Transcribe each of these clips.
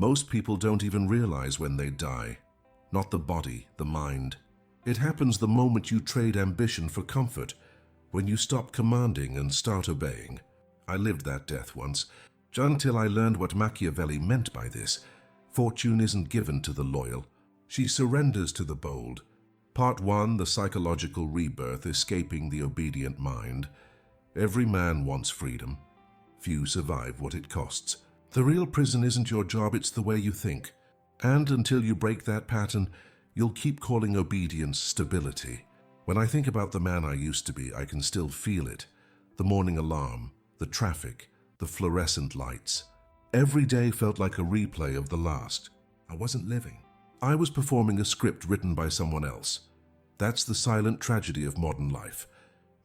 Most people don't even realize when they die. Not the body, the mind. It happens the moment you trade ambition for comfort, when you stop commanding and start obeying. I lived that death once, until I learned what Machiavelli meant by this. Fortune isn't given to the loyal. She surrenders to the bold. Part 1, the psychological rebirth, escaping the obedient mind. Every man wants freedom. Few survive what it costs. The real prison isn't your job, it's the way you think. And until you break that pattern, you'll keep calling obedience stability. When I think about the man I used to be, I can still feel it. The morning alarm, the traffic, the fluorescent lights. Every day felt like a replay of the last. I wasn't living. I was performing a script written by someone else. That's the silent tragedy of modern life.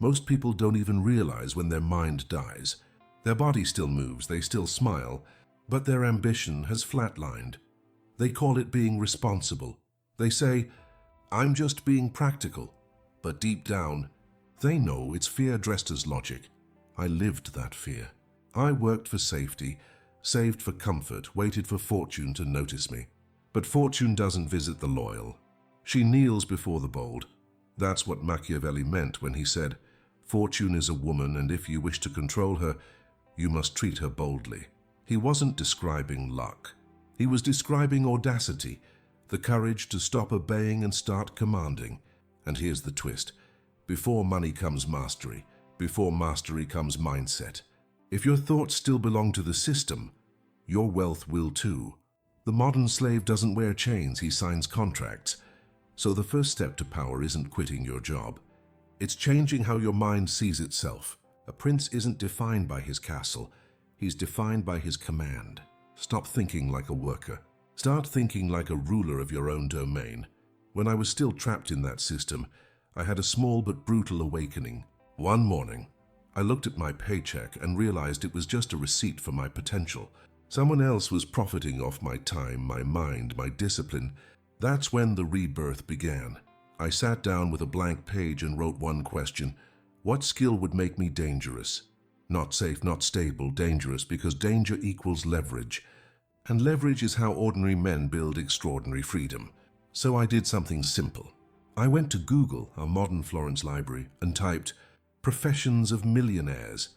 Most people don't even realize when their mind dies. Their body still moves, they still smile, but their ambition has flatlined. They call it being responsible. They say, "I'm just being practical." But deep down, they know it's fear dressed as logic. I lived that fear. I worked for safety, saved for comfort, waited for fortune to notice me. But fortune doesn't visit the loyal. She kneels before the bold. That's what Machiavelli meant when he said, "Fortune is a woman, and if you wish to control her, you must treat her boldly." He wasn't describing luck. He was describing audacity, the courage to stop obeying and start commanding. And here's the twist. Before money comes mastery. Before mastery comes mindset. If your thoughts still belong to the system, your wealth will too. The modern slave doesn't wear chains, he signs contracts. So the first step to power isn't quitting your job. It's changing how your mind sees itself. A prince isn't defined by his castle. He's defined by his command. Stop thinking like a worker. Start thinking like a ruler of your own domain. When I was still trapped in that system, I had a small but brutal awakening. One morning, I looked at my paycheck and realized it was just a receipt for my potential. Someone else was profiting off my time, my mind, my discipline. That's when the rebirth began. I sat down with a blank page and wrote one question. What skill would make me dangerous? Not safe, not stable, dangerous, because danger equals leverage. And leverage is how ordinary men build extraordinary freedom. So I did something simple. I went to Google, our modern Florence library, and typed professions of millionaires,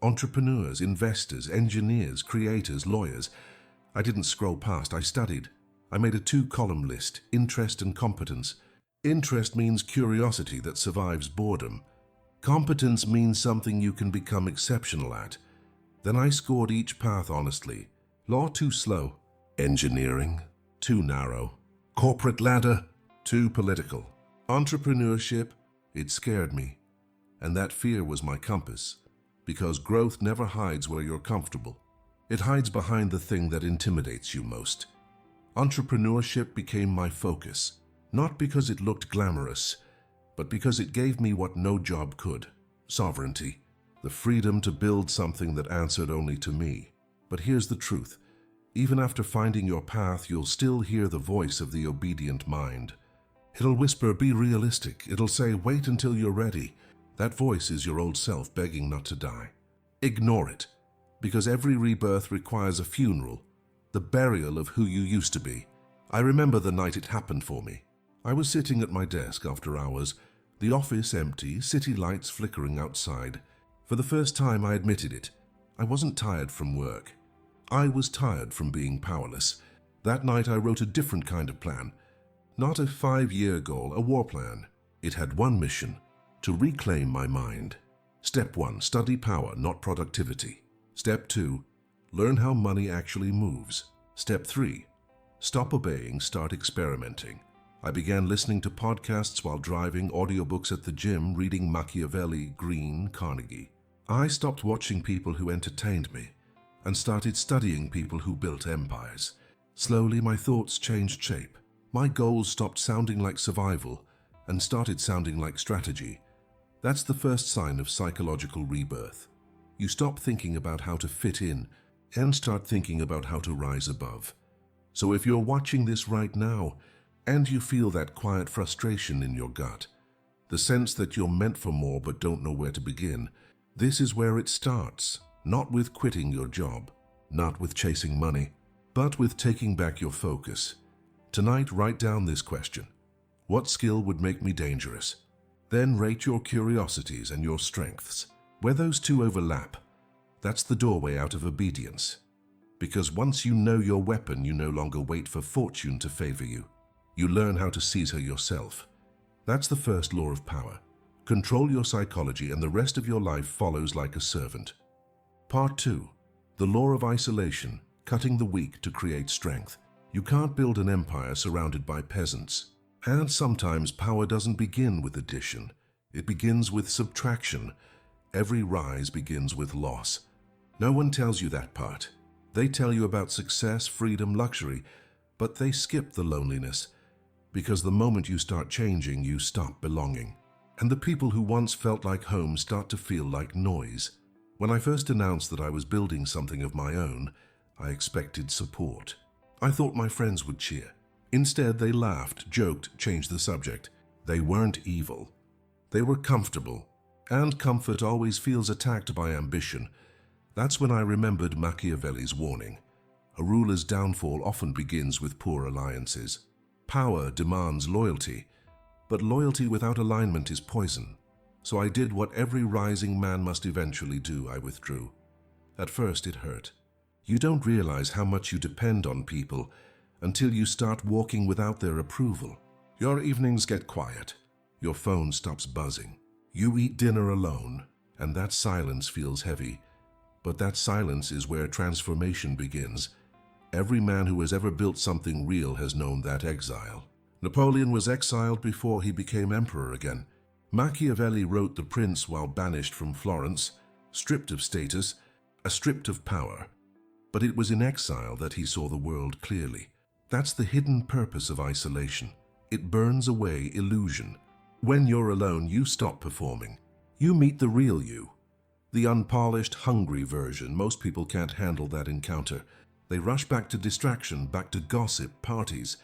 entrepreneurs, investors, engineers, creators, lawyers. I didn't scroll past, I studied. I made a 2-column list, interest and competence. Interest means curiosity that survives boredom. Competence means something you can become exceptional at. Then I scored each path honestly. Law, too slow. Engineering, too narrow. Corporate ladder, too political. Entrepreneurship, it scared me. And that fear was my compass. Because growth never hides where you're comfortable. It hides behind the thing that intimidates you most. Entrepreneurship became my focus. Not because it looked glamorous, but because it gave me what no job could. Sovereignty. The freedom to build something that answered only to me. But here's the truth. Even after finding your path, you'll still hear the voice of the obedient mind. It'll whisper, be realistic. It'll say, wait until you're ready. That voice is your old self begging not to die. Ignore it, because every rebirth requires a funeral, the burial of who you used to be. I remember the night it happened for me. I was sitting at my desk after hours, the office empty, city lights flickering outside. For the first time I admitted it. I wasn't tired from work. I was tired from being powerless. That night I wrote a different kind of plan. Not a 5-year goal, a war plan. It had one mission, to reclaim my mind. Step 1, study power, not productivity. Step 2, learn how money actually moves. Step 3, stop obeying, start experimenting. I began listening to podcasts while driving, audiobooks at the gym, reading Machiavelli, Green, Carnegie. I stopped watching people who entertained me and started studying people who built empires. Slowly, my thoughts changed shape. My goals stopped sounding like survival and started sounding like strategy. That's the first sign of psychological rebirth. You stop thinking about how to fit in and start thinking about how to rise above. So if you're watching this right now and you feel that quiet frustration in your gut, the sense that you're meant for more but don't know where to begin, this is where it starts. Not with quitting your job, not with chasing money, But with taking back your focus, tonight write down this question. What skill would make me dangerous? Then rate your curiosities and your strengths. Where those two overlap, that's the doorway out of obedience. Because once you know your weapon, you no longer wait for fortune to favor you. You learn how to seize her yourself. That's the first law of power. Control your psychology and the rest of your life follows like a servant. Part 2. The law of isolation, cutting the weak to create strength. You can't build an empire surrounded by peasants. And sometimes power doesn't begin with addition. It begins with subtraction. Every rise begins with loss. No one tells you that part. They tell you about success, freedom, luxury, but they skip the loneliness. Because the moment you start changing, you stop belonging. And the people who once felt like home start to feel like noise. When I first announced that I was building something of my own, I expected support. I thought my friends would cheer. Instead, they laughed, joked, changed the subject. They weren't evil. They were comfortable. And comfort always feels attacked by ambition. That's when I remembered Machiavelli's warning. A ruler's downfall often begins with poor alliances. Power demands loyalty, but loyalty without alignment is poison. So I did what every rising man must eventually do. I withdrew. At first it hurt. You don't realize how much you depend on people until you start walking without their approval. Your evenings get quiet. Your phone stops buzzing. You eat dinner alone, and that silence feels heavy. But that silence is where transformation begins. Every man who has ever built something real has known that exile. Napoleon was exiled before he became emperor again. Machiavelli wrote The Prince while banished from Florence, stripped of status, stripped of power. But it was in exile that he saw the world clearly. That's the hidden purpose of isolation. It burns away illusion. When you're alone, you stop performing. You meet the real you. The unpolished, hungry version. Most people can't handle that encounter. They rush back to distraction, back to gossip, parties,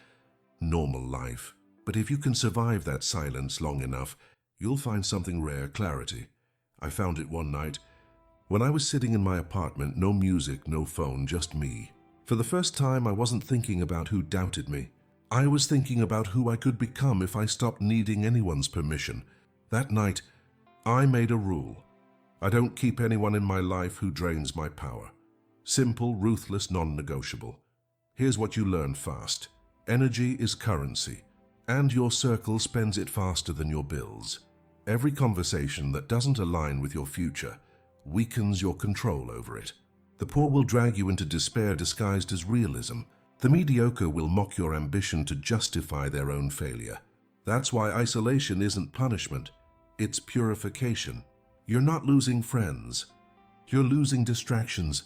normal life. But if you can survive that silence long enough, you'll find something rare: clarity. I found it one night. When I was sitting in my apartment, no music, no phone, just me. For the first time, I wasn't thinking about who doubted me. I was thinking about who I could become if I stopped needing anyone's permission. That night, I made a rule. I don't keep anyone in my life who drains my power. Simple, ruthless, non-negotiable. Here's what you learn fast. Energy is currency, and your circle spends it faster than your bills. Every conversation that doesn't align with your future weakens your control over it. The poor will drag you into despair disguised as realism. The mediocre will mock your ambition to justify their own failure. That's why isolation isn't punishment. It's purification. You're not losing friends. You're losing distractions.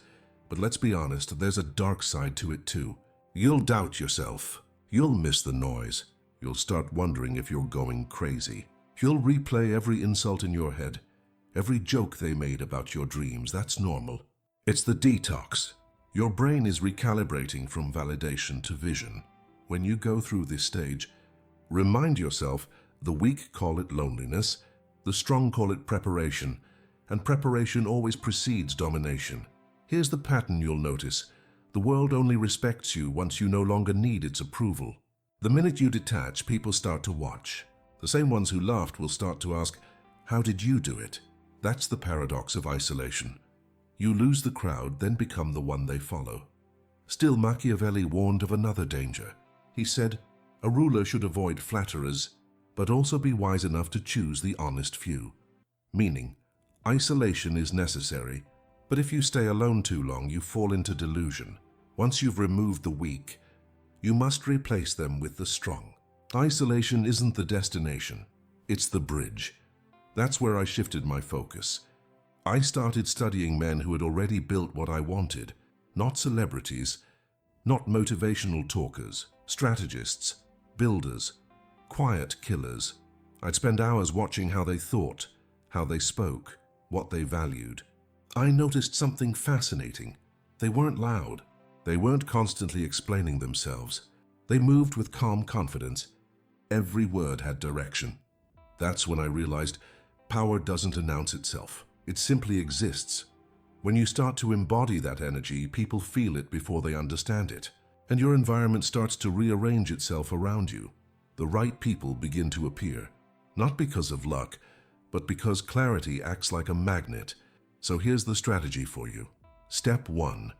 But let's be honest, there's a dark side to it too. You'll doubt yourself. You'll miss the noise. You'll start wondering if you're going crazy. You'll replay every insult in your head, every joke they made about your dreams. That's normal. It's the detox. Your brain is recalibrating from validation to vision. When you go through this stage, remind yourself the weak call it loneliness, the strong call it preparation, and preparation always precedes domination. Here's the pattern you'll notice. The world only respects you once you no longer need its approval. The minute you detach, people start to watch. The same ones who laughed will start to ask, "How did you do it?" That's the paradox of isolation. You lose the crowd, then become the one they follow. Still, Machiavelli warned of another danger. He said, a ruler should avoid flatterers, but also be wise enough to choose the honest few. Meaning, isolation is necessary, but if you stay alone too long, you fall into delusion. Once you've removed the weak, you must replace them with the strong. Isolation isn't the destination, it's the bridge. That's where I shifted my focus. I started studying men who had already built what I wanted, not celebrities, not motivational talkers, strategists, builders, quiet killers. I'd spend hours watching how they thought, how they spoke, what they valued. I noticed something fascinating. They weren't loud. They weren't constantly explaining themselves. They moved with calm confidence. Every word had direction. That's when I realized power doesn't announce itself. It simply exists. When you start to embody that energy, people feel it before they understand it, and your environment starts to rearrange itself around you. The right people begin to appear, not because of luck, but because clarity acts like a magnet. So here's the strategy for you. Step 1.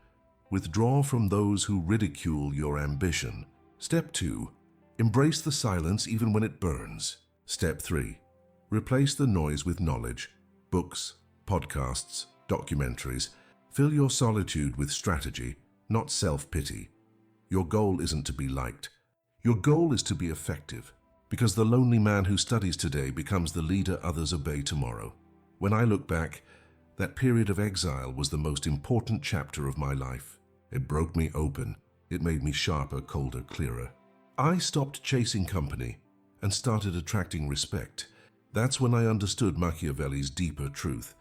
Withdraw from those who ridicule your ambition. Step 2. Embrace the silence even when it burns. Step 3. Replace the noise with knowledge. Books, podcasts, documentaries. Fill your solitude with strategy, not self-pity. Your goal isn't to be liked. Your goal is to be effective, because the lonely man who studies today becomes the leader others obey tomorrow. When I look back, that period of exile was the most important chapter of my life. It broke me open. It made me sharper, colder, clearer. I stopped chasing company and started attracting respect. That's when I understood Machiavelli's deeper truth.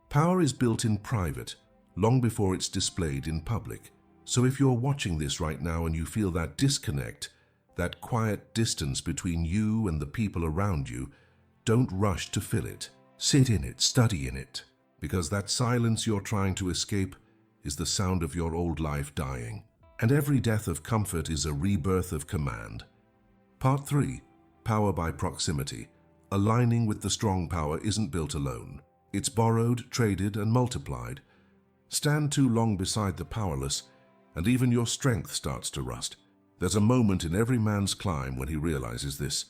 Power is built in private, long before it's displayed in public. So if you're watching this right now and you feel that disconnect, that quiet distance between you and the people around you, don't rush to fill it. Sit in it, study in it, because that silence you're trying to escape is the sound of your old life dying. And every death of comfort is a rebirth of command. Part 3. Power by proximity. Aligning with the strong power isn't built alone. It's borrowed, traded, and multiplied. Stand too long beside the powerless, and even your strength starts to rust. There's a moment in every man's climb when he realizes this.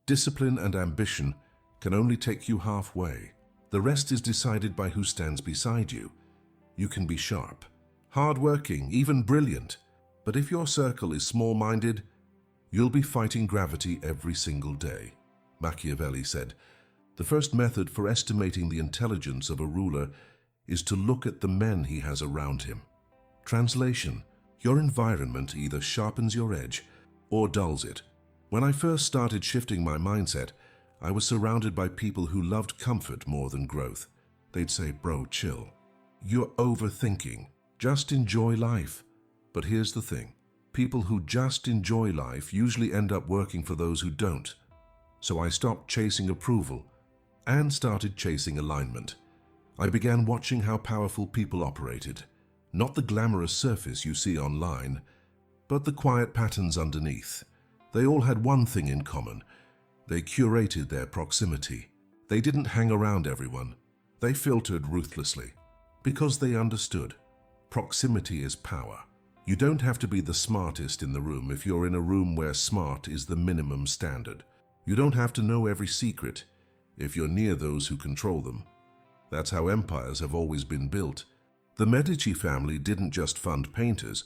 Discipline and ambition can only take you halfway. The rest is decided by who stands beside you. You can be sharp, hard-working, even brilliant, but if your circle is small-minded, you'll be fighting gravity every single day. Machiavelli said, "The first method for estimating the intelligence of a ruler is to look at the men he has around him." Translation: your environment either sharpens your edge or dulls it. When I first started shifting my mindset, I was surrounded by people who loved comfort more than growth. They'd say, "Bro, chill. You're overthinking. Just enjoy life." But here's the thing. People who just enjoy life usually end up working for those who don't. So I stopped chasing approval and started chasing alignment. I began watching how powerful people operated. Not the glamorous surface you see online, but the quiet patterns underneath. They all had one thing in common. They curated their proximity. They didn't hang around everyone. They filtered ruthlessly, because they understood. Proximity is power. You don't have to be the smartest in the room if you're in a room where smart is the minimum standard. You don't have to know every secret if you're near those who control them. That's how empires have always been built. The Medici family didn't just fund painters.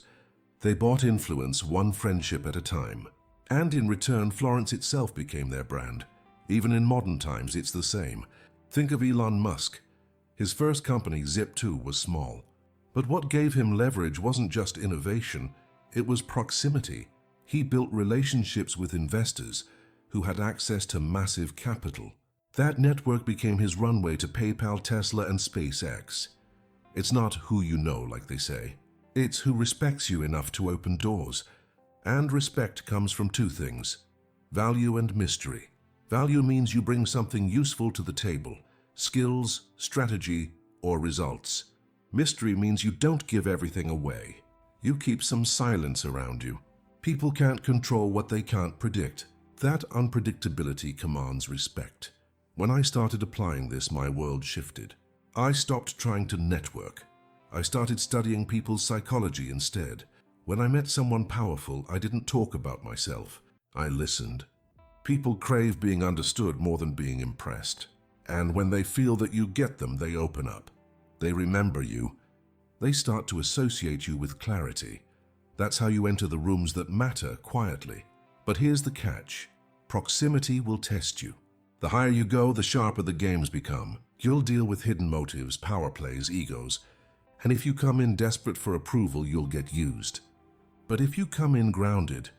They bought influence one friendship at a time. And in return, Florence itself became their brand. Even in modern times, it's the same. Think of Elon Musk. His first company, Zip2, was small. But what gave him leverage wasn't just innovation, it was proximity. He built relationships with investors who had access to massive capital. That network became his runway to PayPal, Tesla, and SpaceX. It's not who you know, like they say. It's who respects you enough to open doors. And respect comes from two things: value and mystery. Value means you bring something useful to the table: skills, strategy, or results. Mystery means you don't give everything away. You keep some silence around you. People can't control what they can't predict. That unpredictability commands respect. When I started applying this, my world shifted. I stopped trying to network. I started studying people's psychology instead. When I met someone powerful, I didn't talk about myself. I listened. People crave being understood more than being impressed. And when they feel that you get them, they open up. They remember you. They start to associate you with clarity. That's how you enter the rooms that matter quietly. But here's the catch. Proximity will test you. The higher you go, the sharper the games become. You'll deal with hidden motives, power plays, egos. And if you come in desperate for approval, you'll get used. But if you come in grounded,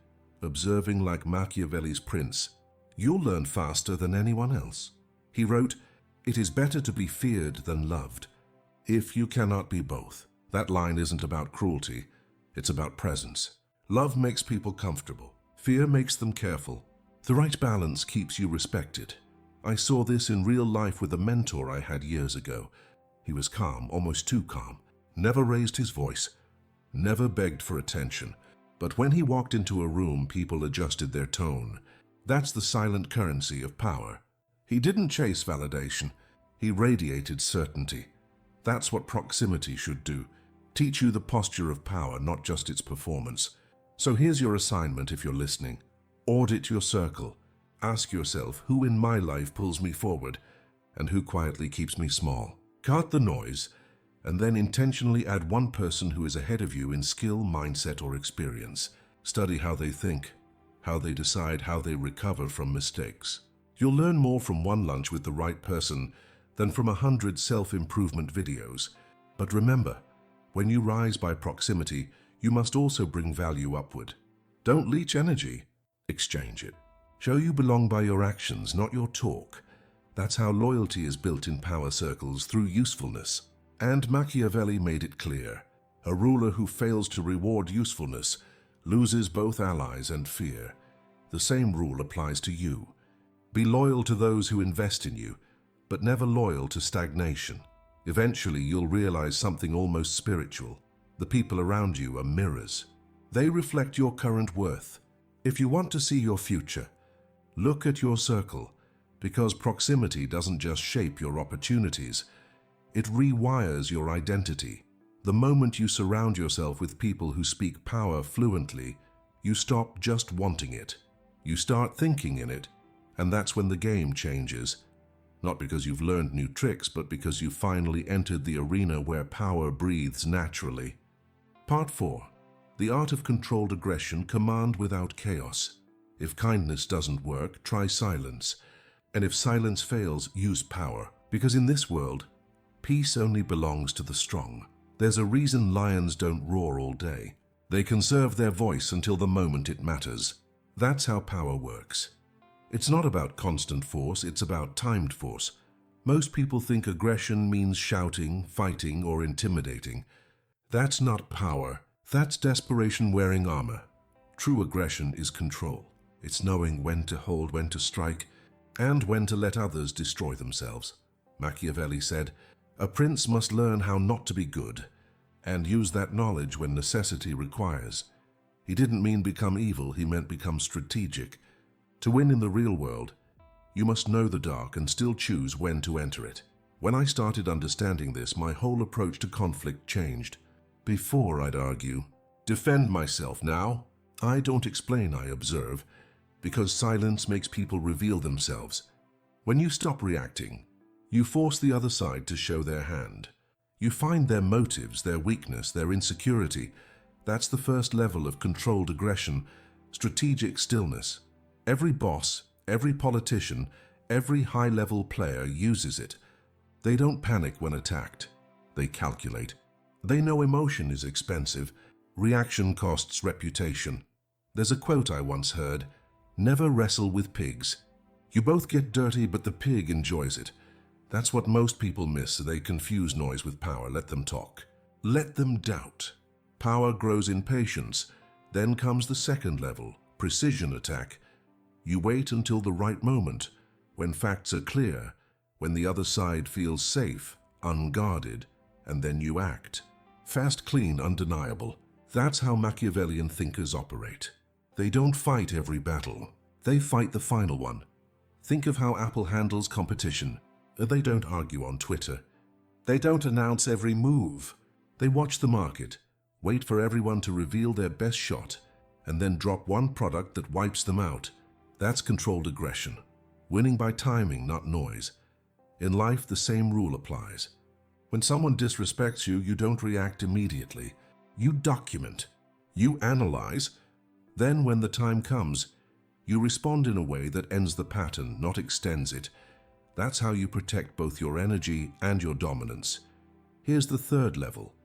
observing like Machiavelli's prince, you'll learn faster than anyone else. He wrote, "It is better to be feared than loved, if you cannot be both." That line isn't about cruelty, it's about presence. Love makes people comfortable. Fear makes them careful. The right balance keeps you respected. I saw this in real life with a mentor I had years ago. He was calm, almost too calm, never raised his voice, never begged for attention. But when he walked into a room, people adjusted their tone. That's the silent currency of power. He didn't chase validation. He radiated certainty. That's what proximity should do. Teach you the posture of power, not just its performance. So here's your assignment if you're listening. Audit your circle. Ask yourself, who in my life pulls me forward and who quietly keeps me small? Cut the noise, and then intentionally add one person who is ahead of you in skill, mindset, or experience. Study how they think, how they decide, how they recover from mistakes. You'll learn more from one lunch with the right person than from 100 self-improvement videos. But remember, when you rise by proximity, you must also bring value upward. Don't leech energy, exchange it. Show you belong by your actions, not your talk. That's how loyalty is built in power circles, through usefulness. And Machiavelli made it clear, a ruler who fails to reward usefulness loses both allies and fear. The same rule applies to you. Be loyal to those who invest in you, but never loyal to stagnation. Eventually, you'll realize something almost spiritual. The people around you are mirrors. They reflect your current worth. If you want to see your future, look at your circle, because proximity doesn't just shape your opportunities, it rewires your identity. The moment you surround yourself with people who speak power fluently, you stop just wanting it. You start thinking in it, and that's when the game changes. Not because you've learned new tricks, but because you've finally entered the arena where power breathes naturally. Part 4. The art of controlled aggression, command without chaos. If kindness doesn't work, try silence. And if silence fails, use power. Because in this world, peace only belongs to the strong. There's a reason lions don't roar all day. They conserve their voice until the moment it matters. That's how power works. It's not about constant force, it's about timed force. Most people think aggression means shouting, fighting, or intimidating. That's not power. That's desperation wearing armor. True aggression is control. It's knowing when to hold, when to strike, and when to let others destroy themselves. Machiavelli said, "A prince must learn how not to be good, and use that knowledge when necessity requires." He didn't mean become evil, he meant become strategic. To win in the real world, you must know the dark and still choose when to enter it. When I started understanding this, my whole approach to conflict changed. Before, I'd argue, defend myself. Now, I don't explain, I observe, because silence makes people reveal themselves. When you stop reacting, you force the other side to show their hand. You find their motives, their weakness, their insecurity. That's the first level of controlled aggression, strategic stillness. Every boss, every politician, every high-level player uses it. They don't panic when attacked. They calculate. They know emotion is expensive. Reaction costs reputation. There's a quote I once heard, "Never wrestle with pigs. You both get dirty, but the pig enjoys it." That's what most people miss. They confuse noise with power. Let them talk. Let them doubt. Power grows in patience. Then comes the second level, precision attack. You wait until the right moment, when facts are clear, when the other side feels safe, unguarded, and then you act. Fast, clean, undeniable. That's how Machiavellian thinkers operate. They don't fight every battle. They fight the final one. Think of how Apple handles competition. They don't argue on Twitter. They don't announce every move. They watch the market, wait for everyone to reveal their best shot, and then drop one product that wipes them out. That's controlled aggression. Winning by timing, not noise. In life, the same rule applies. When someone disrespects you, you don't react immediately. You document. You analyze. Then, when the time comes, you respond in a way that ends the pattern, not extends it. That's how you protect both your energy and your dominance. Here's the third level,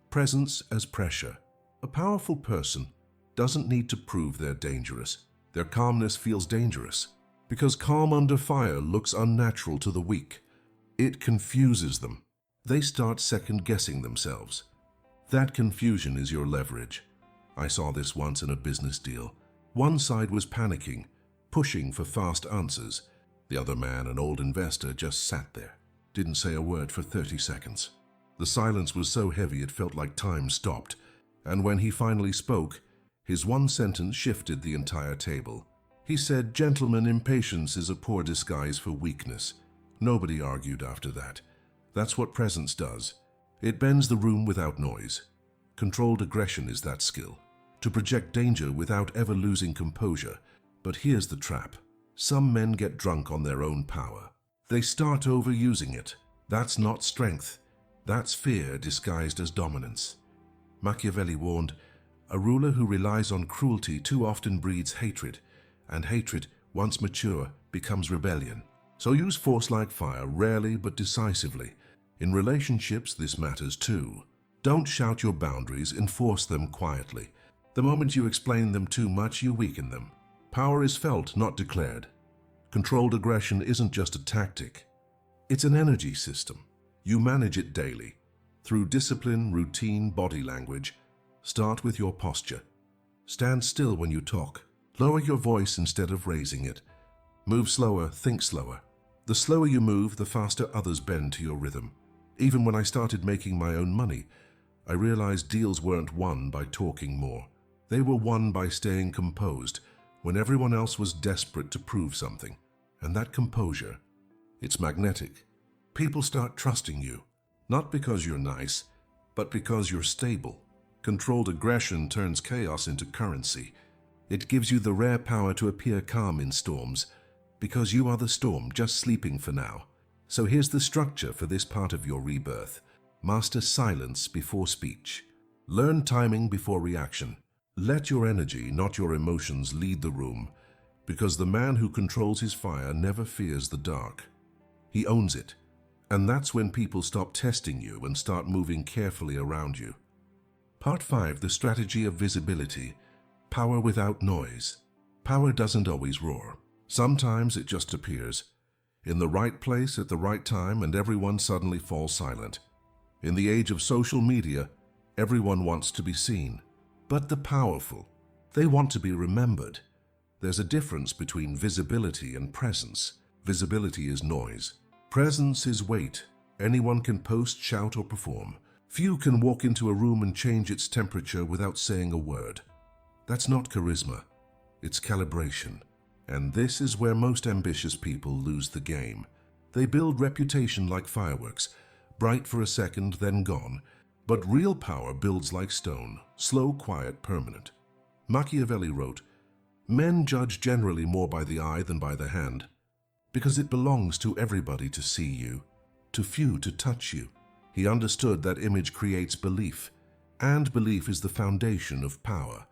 presence as pressure. A powerful person doesn't need to prove they're dangerous. Their calmness feels dangerous, because calm under fire looks unnatural to the weak. It confuses them. They start second-guessing themselves. That confusion is your leverage. I saw this once in a business deal. One side was panicking, pushing for fast answers. The other man, an old investor, just sat there. didn't say a word for 30 seconds. The silence was so heavy it felt like time stopped, and when he finally spoke, his one sentence shifted the entire table. He said, "Gentlemen, impatience is a poor disguise for weakness." Nobody argued after that. That's what presence does. It bends the room without noise. Controlled aggression is that skill, to project danger without ever losing composure. But here's the trap. Some men get drunk on their own power. They start overusing it. That's not strength. That's fear disguised as dominance. Machiavelli warned, "A ruler who relies on cruelty too often breeds hatred, and hatred, once mature, becomes rebellion." So use force like fire, rarely but decisively. In relationships, this matters too. Don't shout your boundaries, enforce them quietly. The moment you explain them too much, you weaken them. Power is felt, not declared. Controlled aggression isn't just a tactic. It's an energy system. You manage it daily. Through discipline, routine, body language. Start with your posture. Stand still when you talk. Lower your voice instead of raising it. Move slower, think slower. The slower you move, the faster others bend to your rhythm. Even when I started making my own money, I realized deals weren't won by talking more. They were won by staying composed when everyone else was desperate to prove something. And that composure, it's magnetic. People start trusting you, not because you're nice, but because you're stable. Controlled aggression turns chaos into currency. It gives you the rare power to appear calm in storms, because you are the storm, just sleeping for now. So here's the structure for this part of your rebirth. Master silence before speech. Learn timing before reaction. Let your energy, not your emotions, lead the room, because the man who controls his fire never fears the dark. He owns it. And that's when people stop testing you and start moving carefully around you. Part 5, the strategy of visibility. Power without noise. Power doesn't always roar. Sometimes it just appears. In the right place at the right time, and everyone suddenly falls silent. In the age of social media, everyone wants to be seen. But the powerful, they want to be remembered. There's a difference between visibility and presence. Visibility is noise. Presence is weight. Anyone can post, shout, or perform. Few can walk into a room and change its temperature without saying a word. That's not charisma. It's calibration. And this is where most ambitious people lose the game. They build reputation like fireworks, bright for a second, then gone. But real power builds like stone, slow, quiet, permanent. Machiavelli wrote, "Men judge generally more by the eye than by the hand, because it belongs to everybody to see you, to few to touch you." He understood that image creates belief, and belief is the foundation of power.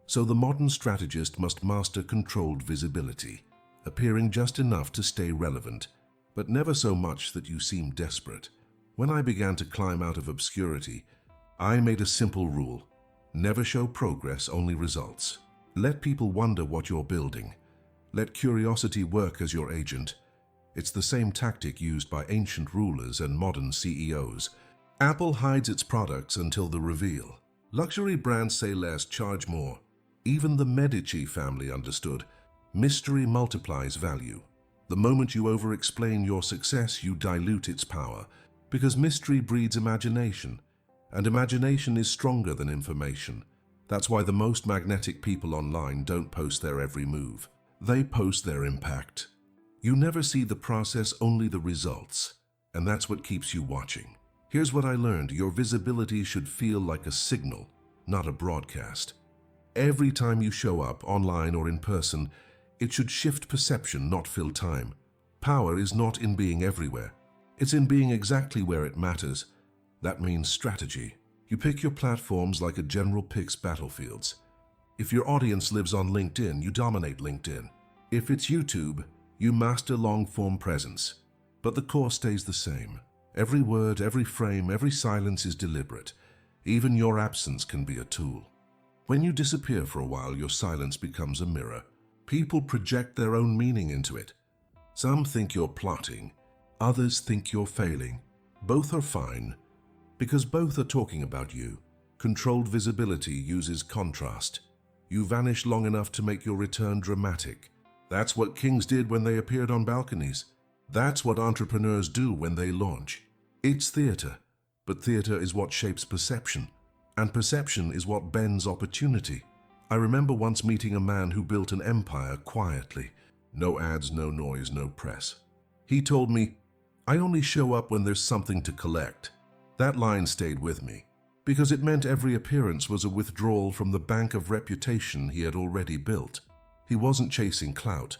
So the modern strategist must master controlled visibility, appearing just enough to stay relevant, but never so much that you seem desperate. When I began to climb out of obscurity, I made a simple rule: never show progress, only results. Let people wonder what you're building. Let curiosity work as your agent. It's the same tactic used by ancient rulers and modern CEOs. Apple hides its products until the reveal. Luxury brands say less, charge more. Even the Medici family understood. Mystery multiplies value. The moment you over-explain your success, you dilute its power, because mystery breeds imagination, and imagination is stronger than information. That's why the most magnetic people online don't post their every move. They post their impact. You never see the process, only the results, and that's what keeps you watching. Here's what I learned: your visibility should feel like a signal, not a broadcast. Every time you show up, online or in person, it should shift perception, not fill time. Power is not in being everywhere. It's in being exactly where it matters. That means strategy. You pick your platforms like a general picks battlefields. If your audience lives on LinkedIn, you dominate LinkedIn. If it's YouTube, you master long-form presence. But the core stays the same. Every word, every frame, every silence is deliberate. Even your absence can be a tool. When you disappear for a while, your silence becomes a mirror. People project their own meaning into it. Some think you're plotting. Others think you're failing. Both are fine, because both are talking about you. Controlled visibility uses contrast. You vanish long enough to make your return dramatic. That's what kings did when they appeared on balconies. That's what entrepreneurs do when they launch. It's theater, but theater is what shapes perception, and perception is what bends opportunity. I remember once meeting a man who built an empire quietly. No ads, no noise, no press. He told me, "I only show up when there's something to collect." That line stayed with me, because it meant every appearance was a withdrawal from the bank of reputation he had already built. He wasn't chasing clout.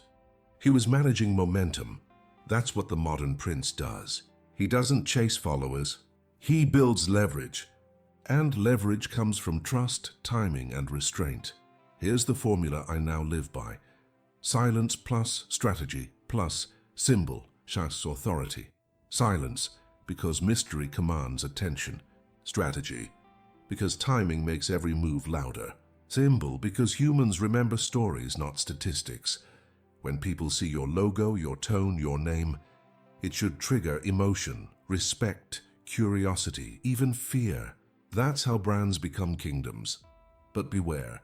He was managing momentum. That's what the modern prince does. He doesn't chase followers. He builds leverage. And leverage comes from trust, timing, and restraint. Here's the formula I now live by. Silence plus strategy plus symbol, chasse authority. Silence, because mystery commands attention. Strategy, because timing makes every move louder. Symbol, because humans remember stories, not statistics. When people see your logo, your tone, your name, it should trigger emotion, respect, curiosity, even fear. That's how brands become kingdoms. But beware.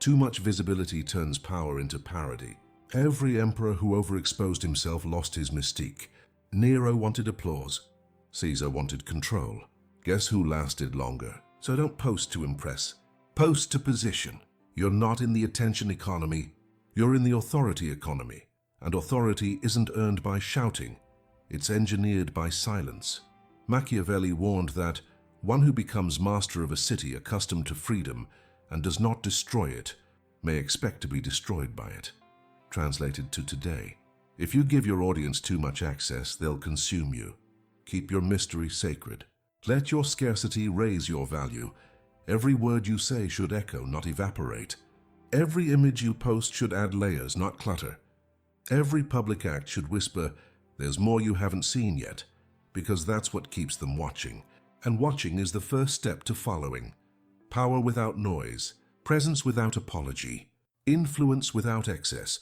Too much visibility turns power into parody. Every emperor who overexposed himself lost his mystique. Nero wanted applause. Caesar wanted control. Guess who lasted longer? So don't post to impress. Post to position. You're not in the attention economy. You're in the authority economy. And authority isn't earned by shouting. It's engineered by silence. Machiavelli warned that one who becomes master of a city accustomed to freedom and does not destroy it may expect to be destroyed by it. Translated to today, if you give your audience too much access, they'll consume you. Keep your mystery sacred. Let your scarcity raise your value. Every word you say should echo, not evaporate. Every image you post should add layers, not clutter. Every public act should whisper, "There's more you haven't seen yet," because that's what keeps them watching. And watching is the first step to following. Power without noise, presence without apology, influence without excess.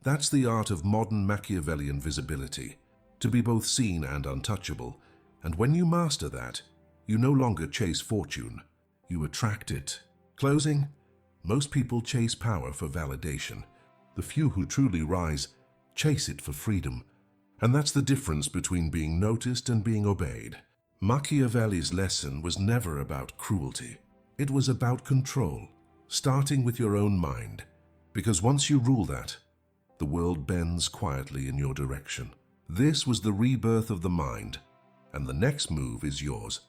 That's the art of modern Machiavellian visibility, to be both seen and untouchable. And when you master that, you no longer chase fortune, you attract it. Closing, most people chase power for validation. The few who truly rise chase it for freedom. And that's the difference between being noticed and being obeyed. Machiavelli's lesson was never about cruelty. It was about control, starting with your own mind. Because once you rule that, the world bends quietly in your direction. This was the rebirth of the mind, and the next move is yours.